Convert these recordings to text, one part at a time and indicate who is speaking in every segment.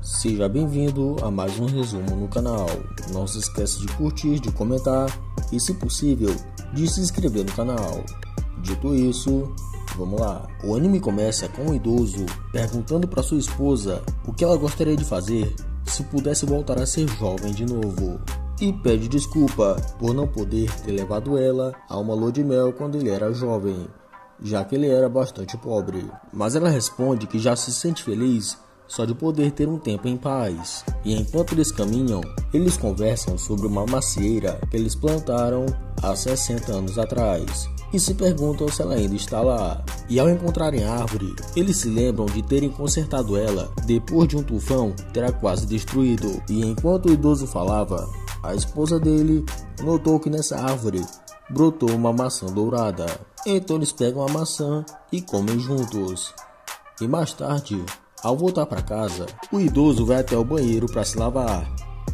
Speaker 1: Seja bem-vindo a mais um resumo no canal. Não se esqueça de curtir, de comentar e, se possível, de se inscrever no canal. Dito isso, vamos lá. O anime começa com um idoso perguntando para sua esposa o que ela gostaria de fazer se pudesse voltar a ser jovem de novo. E pede desculpa por não poder ter levado ela a uma lua de mel quando ele era jovem, já que ele era bastante pobre. Mas ela responde que já se sente feliz só de poder ter um tempo em paz. E enquanto eles caminham, eles conversam sobre uma macieira que eles plantaram há 60 anos atrás e se perguntam se ela ainda está lá. E ao encontrarem a árvore, eles se lembram de terem consertado ela depois de um tufão ter a quase destruído. E enquanto o idoso falava, a esposa dele notou que nessa árvore brotou uma maçã dourada. Então eles pegam a maçã e comem juntos. E mais tarde, ao voltar para casa, o idoso vai até o banheiro para se lavar,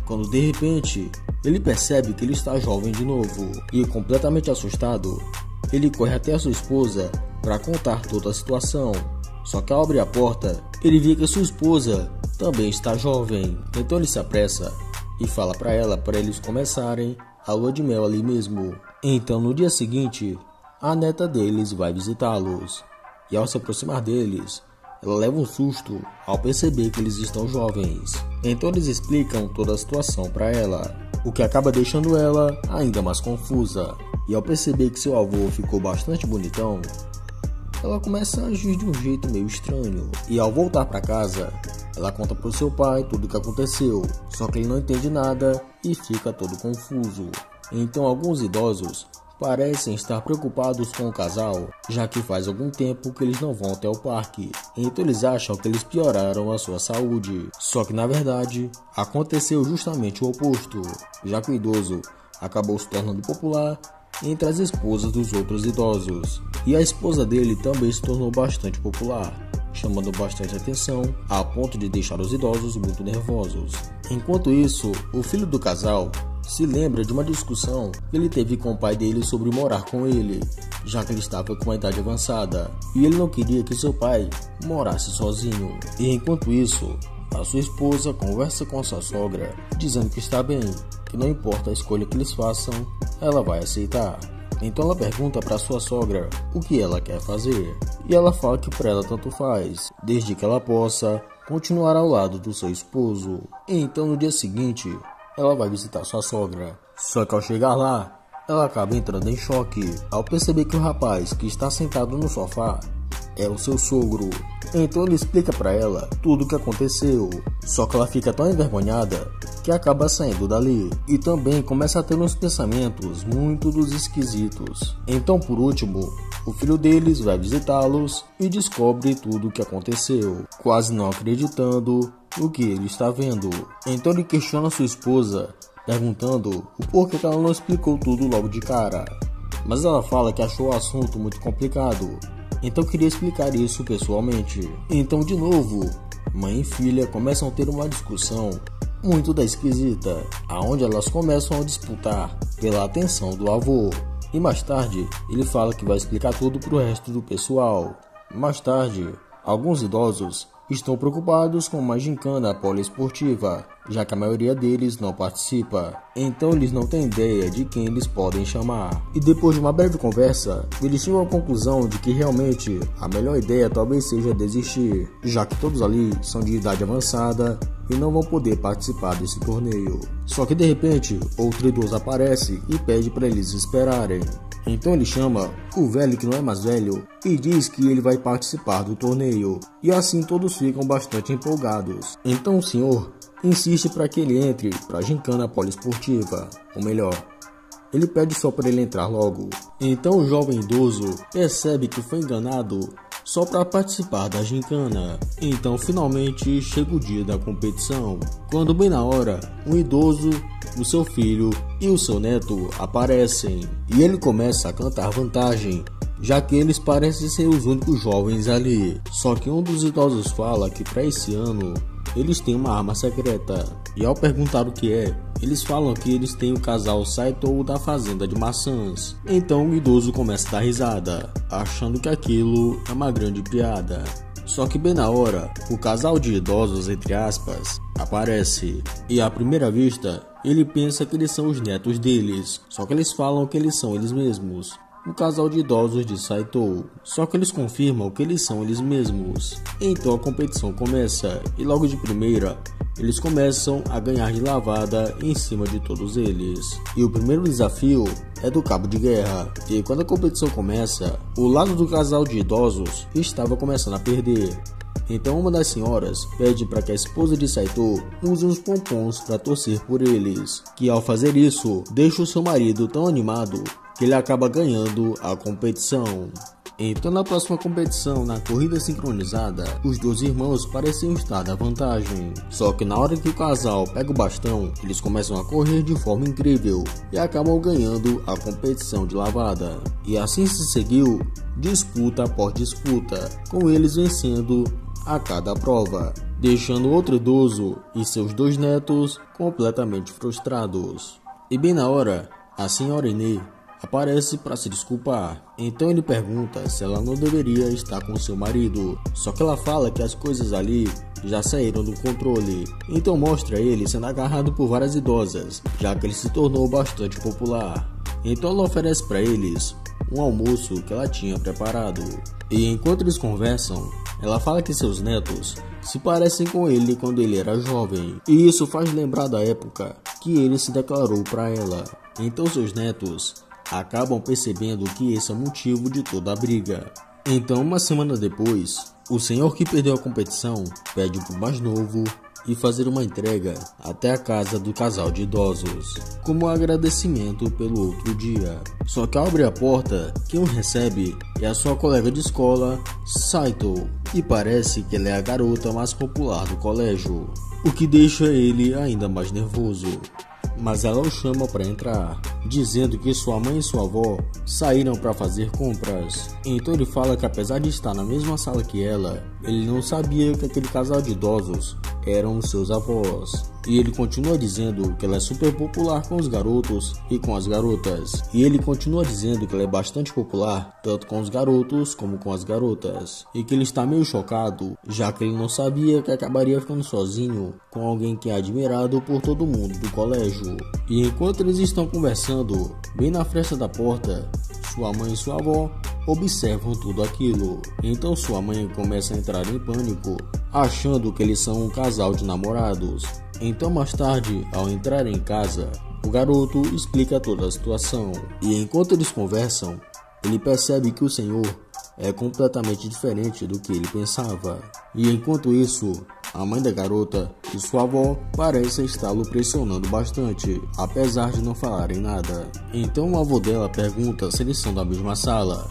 Speaker 1: quando de repente ele percebe que ele está jovem de novo. E completamente assustado, ele corre até a sua esposa para contar toda a situação. Só que ao abrir a porta, ele vê que a sua esposa também está jovem. Então ele se apressa e fala para ela para eles começarem a lua de mel ali mesmo. Então no dia seguinte, a neta deles vai visitá-los. E ao se aproximar deles, ela leva um susto ao perceber que eles estão jovens. Então eles explicam toda a situação para ela, o que acaba deixando ela ainda mais confusa. E ao perceber que seu avô ficou bastante bonitão, ela começa a agir de um jeito meio estranho. E ao voltar para casa, ela conta pro seu pai tudo o que aconteceu, só que ele não entende nada e fica todo confuso. Então alguns idosos parecem estar preocupados com o casal, já que faz algum tempo que eles não vão até o parque. Então eles acham que eles pioraram a sua saúde. Só que na verdade, aconteceu justamente o oposto, já que o idoso acabou se tornando popular entre as esposas dos outros idosos. E a esposa dele também se tornou bastante popular, chamando bastante atenção, a ponto de deixar os idosos muito nervosos. Enquanto isso, o filho do casal se lembra de uma discussão que ele teve com o pai dele sobre morar com ele, já que ele estava com uma idade avançada e ele não queria que seu pai morasse sozinho. E enquanto isso, a sua esposa conversa com a sua sogra, dizendo que está bem, que não importa a escolha que eles façam, ela vai aceitar. Então ela pergunta para sua sogra o que ela quer fazer, e ela fala que para ela tanto faz, desde que ela possa continuar ao lado do seu esposo. E então no dia seguinte, ela vai visitar sua sogra. Só que ao chegar lá, ela acaba entrando em choque ao perceber que o rapaz que está sentado no sofá é o seu sogro. Então ele explica para ela tudo o que aconteceu, só que ela fica tão envergonhada que acaba saindo dali e também começa a ter uns pensamentos muito dos esquisitos. Então por último, o filho deles vai visitá-los e descobre tudo o que aconteceu, quase não acreditando no que ele está vendo. Então ele questiona sua esposa, perguntando o porquê que ela não explicou tudo logo de cara. Mas ela fala que achou o assunto muito complicado, então queria explicar isso pessoalmente. Então de novo, mãe e filha começam a ter uma discussão muito da esquisita, aonde elas começam a disputar pela atenção do avô. E mais tarde, ele fala que vai explicar tudo pro resto do pessoal. Mais tarde, alguns idosos estão preocupados com uma gincana poliesportiva, já que a maioria deles não participa. Então eles não têm ideia de quem eles podem chamar. E depois de uma breve conversa, eles chegam à conclusão de que realmente a melhor ideia talvez seja desistir, já que todos ali são de idade avançada e não vão poder participar desse torneio. Só que de repente, outro idoso aparece e pede para eles esperarem. Então ele chama o velho que não é mais velho e diz que ele vai participar do torneio. E assim todos ficam bastante empolgados. Então o senhor insiste para que ele entre para a gincana poliesportiva, ou melhor, ele pede só para ele entrar logo. Então o jovem idoso percebe que foi enganado só para participar da gincana. Então finalmente chega o dia da competição, quando bem na hora, um idoso, o seu filho e o seu neto aparecem. E ele começa a cantar vantagem, já que eles parecem ser os únicos jovens ali. Só que um dos idosos fala que para esse ano eles têm uma arma secreta. E ao perguntar o que é, eles falam que eles têm o casal Saito da fazenda de maçãs. Então o idoso começa a dar risada, achando que aquilo é uma grande piada. Só que bem na hora, o casal de idosos, entre aspas, aparece. E à primeira vista, ele pensa que eles são os netos deles. Só que eles falam que eles são eles mesmos. O casal de idosos de Saito. Só que eles confirmam que eles são eles mesmos. Então a competição começa e logo de primeira eles começam a ganhar de lavada em cima de todos eles. E o primeiro desafio é do cabo de guerra. E quando a competição começa, o lado do casal de idosos estava começando a perder. Então uma das senhoras pede para que a esposa de Saito use uns pompons para torcer por eles, que ao fazer isso deixa o seu marido tão animado que ele acaba ganhando a competição. Então na próxima competição, na corrida sincronizada, os dois irmãos pareciam estar na vantagem. Só que na hora que o casal pega o bastão, eles começam a correr de forma incrível e acabam ganhando a competição de lavada. E assim se seguiu, disputa após disputa, com eles vencendo a cada prova, deixando outro idoso e seus 2 netos completamente frustrados. E bem na hora, a senhora Ine aparece para se desculpar. Então ele pergunta se ela não deveria estar com seu marido. Só que ela fala que as coisas ali já saíram do controle. Então mostra ele sendo agarrado por várias idosas, já que ele se tornou bastante popular. Então ela oferece para eles um almoço que ela tinha preparado. E enquanto eles conversam, ela fala que seus netos se parecem com ele quando ele era jovem. E isso faz lembrar da época que ele se declarou para ela. Então seus netos acabam percebendo que esse é o motivo de toda a briga. Então uma semana depois, o senhor que perdeu a competição pede pro mais novo e fazer uma entrega até a casa do casal de idosos, como agradecimento pelo outro dia. Só que ao abrir a porta, quem o recebe é a sua colega de escola, Saito, e parece que ela é a garota mais popular do colégio, o que deixa ele ainda mais nervoso. Mas ela o chama para entrar, dizendo que sua mãe e sua avó saíram para fazer compras. Então ele fala que apesar de estar na mesma sala que ela, ele não sabia que aquele casal de idosos eram seus avós. E ele continua dizendo que ela é super popular com os garotos e com as garotas. E ele continua dizendo que ela é bastante popular tanto com os garotos como com as garotas. E que ele está meio chocado, já que ele não sabia que acabaria ficando sozinho com alguém que é admirado por todo mundo do colégio. E enquanto eles estão conversando, bem na fresta da porta, sua mãe e sua avó observam tudo aquilo. Então sua mãe começa a entrar em pânico, achando que eles são um casal de namorados. Então mais tarde, ao entrar em casa, o garoto explica toda a situação. E enquanto eles conversam, ele percebe que o senhor é completamente diferente do que ele pensava. E enquanto isso, a mãe da garota e sua avó parecem está-lo pressionando bastante, apesar de não falarem nada. Então o avô dela pergunta se eles são da mesma sala.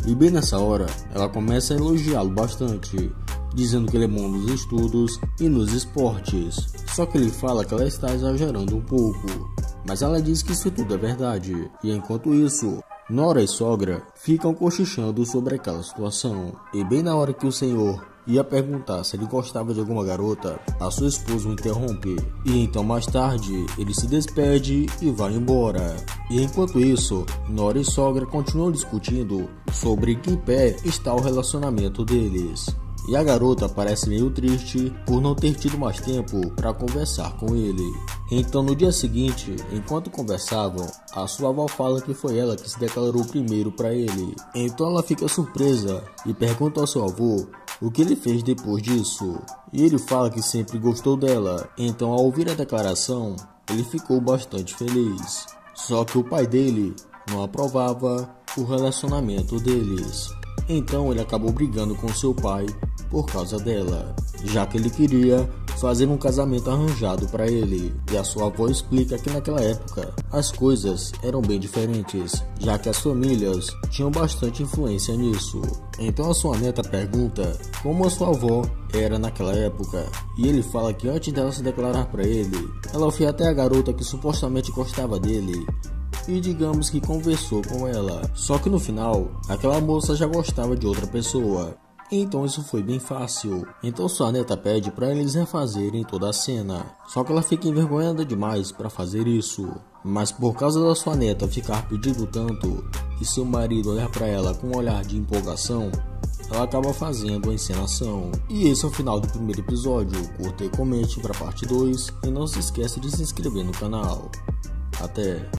Speaker 1: E bem nessa hora, ela começa a elogiá-lo bastante, dizendo que ele é bom nos estudos e nos esportes. Só que ele fala que ela está exagerando um pouco, mas ela diz que isso tudo é verdade. E enquanto isso, nora e sogra ficam cochichando sobre aquela situação. E bem na hora que o senhor ia perguntar se ele gostava de alguma garota, a sua esposa o interrompe. E então mais tarde, ele se despede e vai embora. E enquanto isso, nora e sogra continuam discutindo sobre em que pé está o relacionamento deles. E a garota parece meio triste por não ter tido mais tempo para conversar com ele. Então no dia seguinte, enquanto conversavam, a sua avó fala que foi ela que se declarou primeiro para ele. Então ela fica surpresa e pergunta ao seu avô o que ele fez depois disso. E ele fala que sempre gostou dela. Então ao ouvir a declaração, ele ficou bastante feliz. Só que o pai dele não aprovava o relacionamento deles. Então ele acabou brigando com seu pai por causa dela, já que ele queria fazer um casamento arranjado para ele. E a sua avó explica que naquela época as coisas eram bem diferentes, já que as famílias tinham bastante influência nisso. Então a sua neta pergunta como a sua avó era naquela época, e ele fala que antes dela se declarar para ele, ela foi até a garota que supostamente gostava dele e digamos que conversou com ela. Só que no final, aquela moça já gostava de outra pessoa. Então isso foi bem fácil. Então sua neta pede para eles refazerem toda a cena. Só que ela fica envergonhada demais para fazer isso. Mas por causa da sua neta ficar pedindo tanto e seu marido olhar para ela com um olhar de empolgação, ela acaba fazendo a encenação. E esse é o final do primeiro episódio. Curta e comente para parte 2 e não se esqueça de se inscrever no canal. Até!